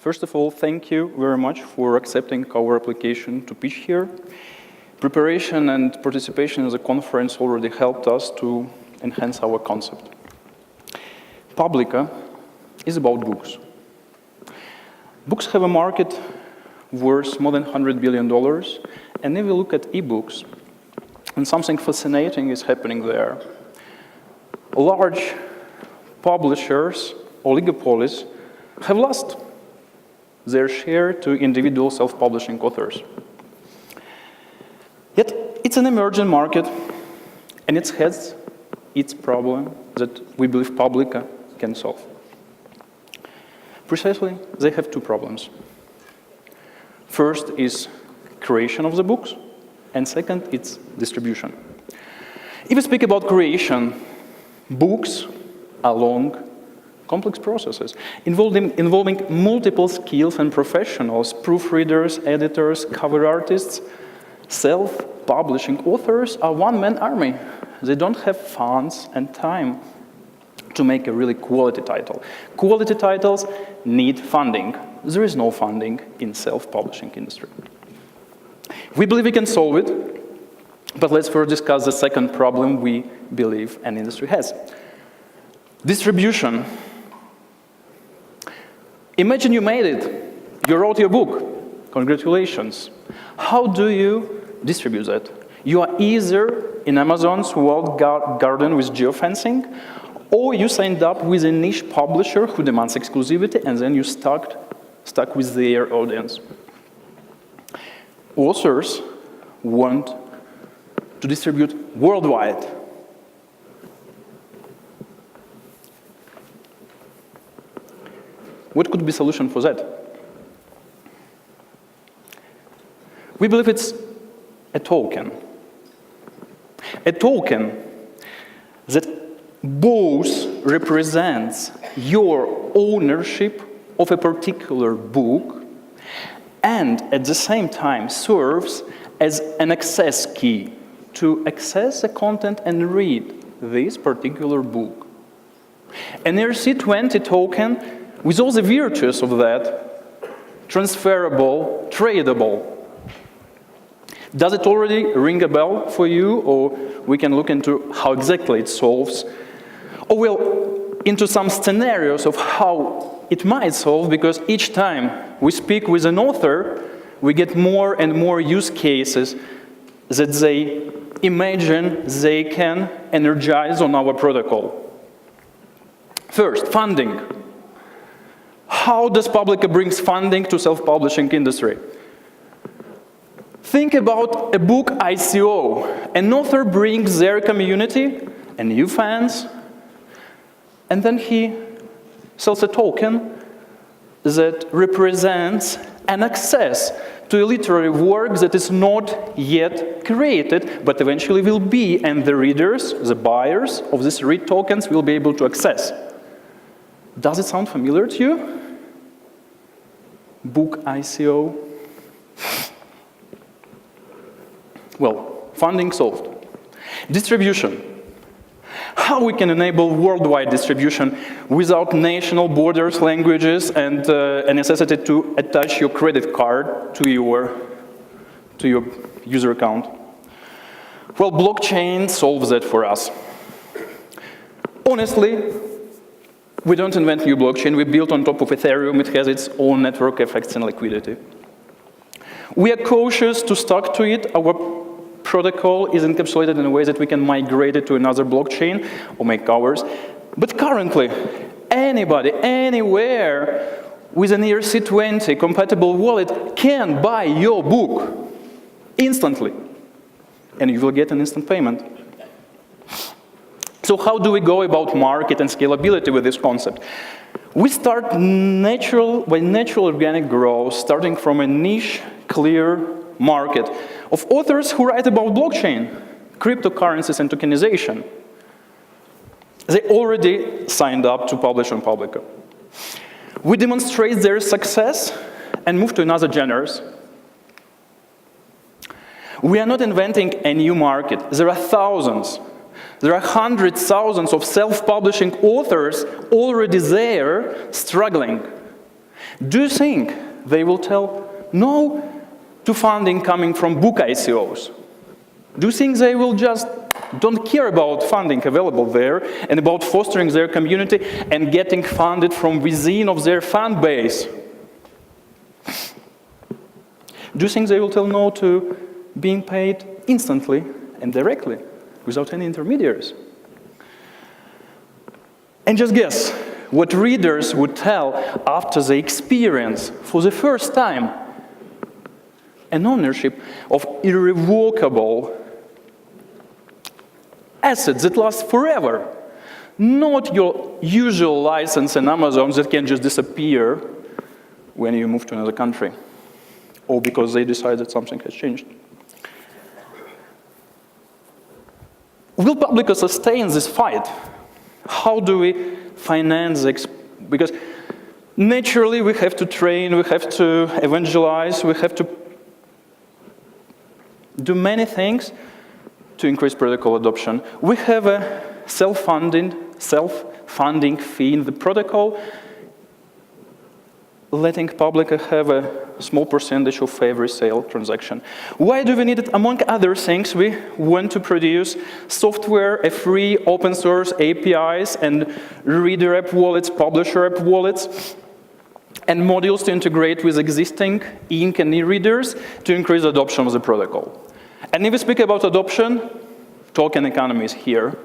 First of all, thank you very much for accepting our application to pitch here. Preparation and participation in the conference already helped us to enhance our concept. Publica is about books. Books have a market worth more than $100 billion, and if we look at ebooks, and something fascinating is happening there. Large publishers, oligopolies, have lost their share to individual self-publishing authors. Yet, it's an emerging market, and it has its problem that we believe Publica can solve. Precisely, they have two problems. First is creation of the books, and second, it's distribution. If we speak about creation, books are long, complex processes involving multiple skills and professionals, proofreaders, editors, cover artists. Self-publishing authors are one-man army. They don't have funds and time to make a really quality title. Quality titles need funding. There is no funding in self-publishing industry. We believe we can solve it, but let's first discuss the second problem we believe an industry has. Distribution. Imagine you made it. You wrote your book. Congratulations. How do you distribute that? You are either in Amazon's walled garden with geofencing, or you signed up with a niche publisher who demands exclusivity, and then you stuck with their audience. Authors want to distribute worldwide. What could be a solution for that? We believe it's a token. A token that both represents your ownership of a particular book and at the same time serves as an access key to access the content and read this particular book. An ERC20 token with all the virtues of that, transferable, tradable. Does it already ring a bell for you, or we can look into how exactly it solves, or we'll into some scenarios of how it might solve, because each time we speak with an author, we get more and more use cases that they imagine they can energize on our protocol. First, funding. How does Publica bring funding to self-publishing industry? Think about a book ICO. An author brings their community and new fans, and then he sells a token that represents an access to a literary work that is not yet created, but eventually will be, and the readers, the buyers of these read tokens will be able to access. Does it sound familiar to you? Book ICO? Well, funding solved. Distribution. How we can enable worldwide distribution without national borders, languages, and a necessity to attach your credit card to your user account? Well, blockchain solves that for us. Honestly, we don't invent new blockchain. We built on top of Ethereum. It has its own network effects and liquidity. We are cautious to stuck to it. Our protocol is encapsulated in a way that we can migrate it to another blockchain or make ours. But currently, anybody, anywhere, with an ERC20 compatible wallet can buy your book instantly. And you will get an instant payment. So how do we go about market and scalability with this concept? We start by natural organic growth, starting from a niche, clear market of authors who write about blockchain, cryptocurrencies, and tokenization. They already signed up to publish on Publica. We demonstrate their success and move to another genres. We are not inventing a new market. There are thousands. There are hundreds of thousands of self-publishing authors already there struggling. Do you think they will tell no to funding coming from book ICOs? Do you think they will just don't care about funding available there and about fostering their community and getting funded from within of their fan base? Do you think they will tell no to being paid instantly and directly without any intermediaries? And just guess what readers would tell after they experience for the first time an ownership of irrevocable assets that last forever, not your usual license in Amazon that can just disappear when you move to another country, or because they decide that something has changed. Will Publica sustain this fight? How do we finance because naturally we have to train, we have to evangelize, we have to do many things to increase protocol adoption. We have a self-funding fee in the protocol, letting Publica have a small percentage of every sale transaction. Why do we need it? Among other things, we want to produce software, a free open source APIs and reader app wallets, publisher app wallets, and modules to integrate with existing ink and e-readers to increase adoption of the protocol. And if we speak about adoption, token economy is here.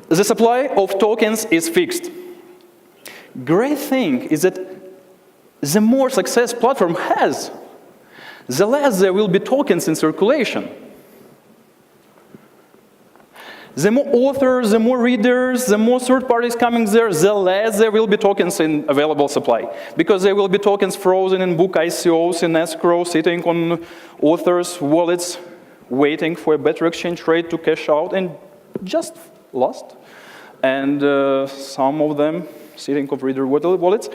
The supply of tokens is fixed. Great thing is that the more success platform has, the less there will be tokens in circulation. The more authors, the more readers, the more third parties coming there, the less there will be tokens in available supply. Because there will be tokens frozen in book ICOs, in escrow, sitting on authors' wallets, waiting for a better exchange rate to cash out, and just lost. And some of them sitting on reader wallets.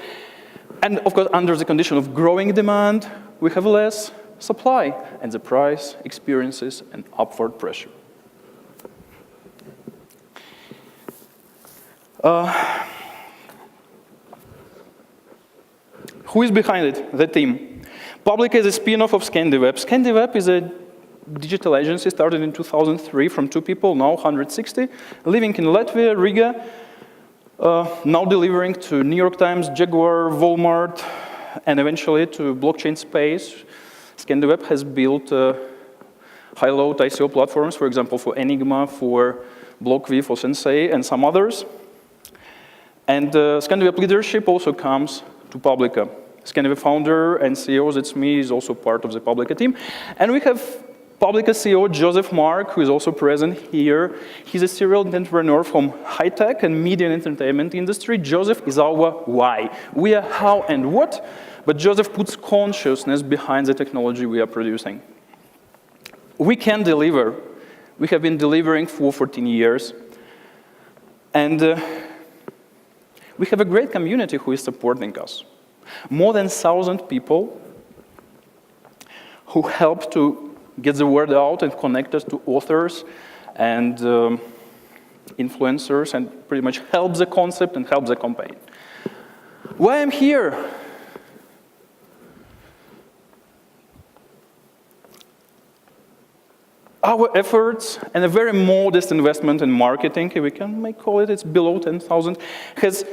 And of course, under the condition of growing demand, we have less supply, and the price experiences an upward pressure. Who is behind it? The team. Publica is a spin-off of ScandiWeb. ScandiWeb is a digital agency started in 2003 from 2 people, now 160, living in Latvia, Riga, now delivering to New York Times, Jaguar, Walmart, and eventually to blockchain space. ScandiWeb has built high-load ICO platforms, for example, for Enigma, for BlockV, for Sensei, and some others. And ScandiWeb leadership also comes to Publica. ScandiWeb founder and CEO, that's me, is also part of the Publica team. And we have Publica CEO Joseph Mark, who is also present here. He's a serial entrepreneur from high-tech and media and entertainment industry. Joseph is our why. We are how and what, but Joseph puts consciousness behind the technology we are producing. We can deliver. We have been delivering for 14 years. And we have a great community who is supporting us. More than 1,000 people who help to get the word out and connect us to authors and influencers and pretty much help the concept and help the campaign. Why I'm here? Our efforts and a very modest investment in marketing, we can call it, it's below 10,000, has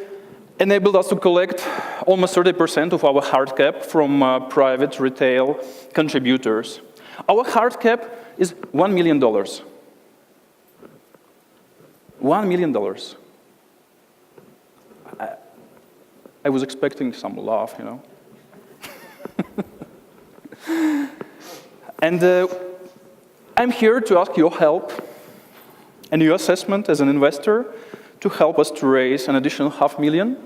enabled us to collect almost 30% of our hard cap from private retail contributors. Our hard cap is $1 million. $1 million. I was expecting some laugh, you know. And I'm here to ask your help and your assessment as an investor to help us to raise an additional $500,000,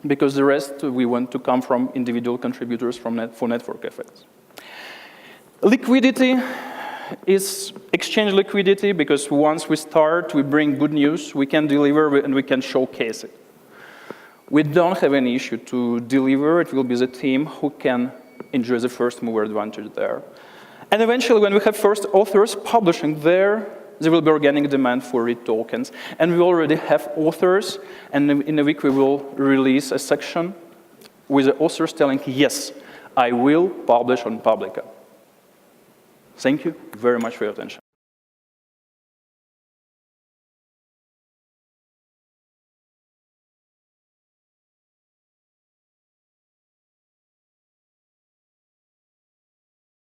because the rest we want to come from individual contributors for network effects. Liquidity is exchange liquidity, because once we start, we bring good news, we can deliver, and we can showcase it. We don't have any issue to deliver. It will be the team who can enjoy the first mover advantage there. And eventually, when we have first authors publishing their there will be organic demand for READ tokens. And we already have authors, and in a week we will release a section with the authors telling, yes, I will publish on Publica. Thank you very much for your attention.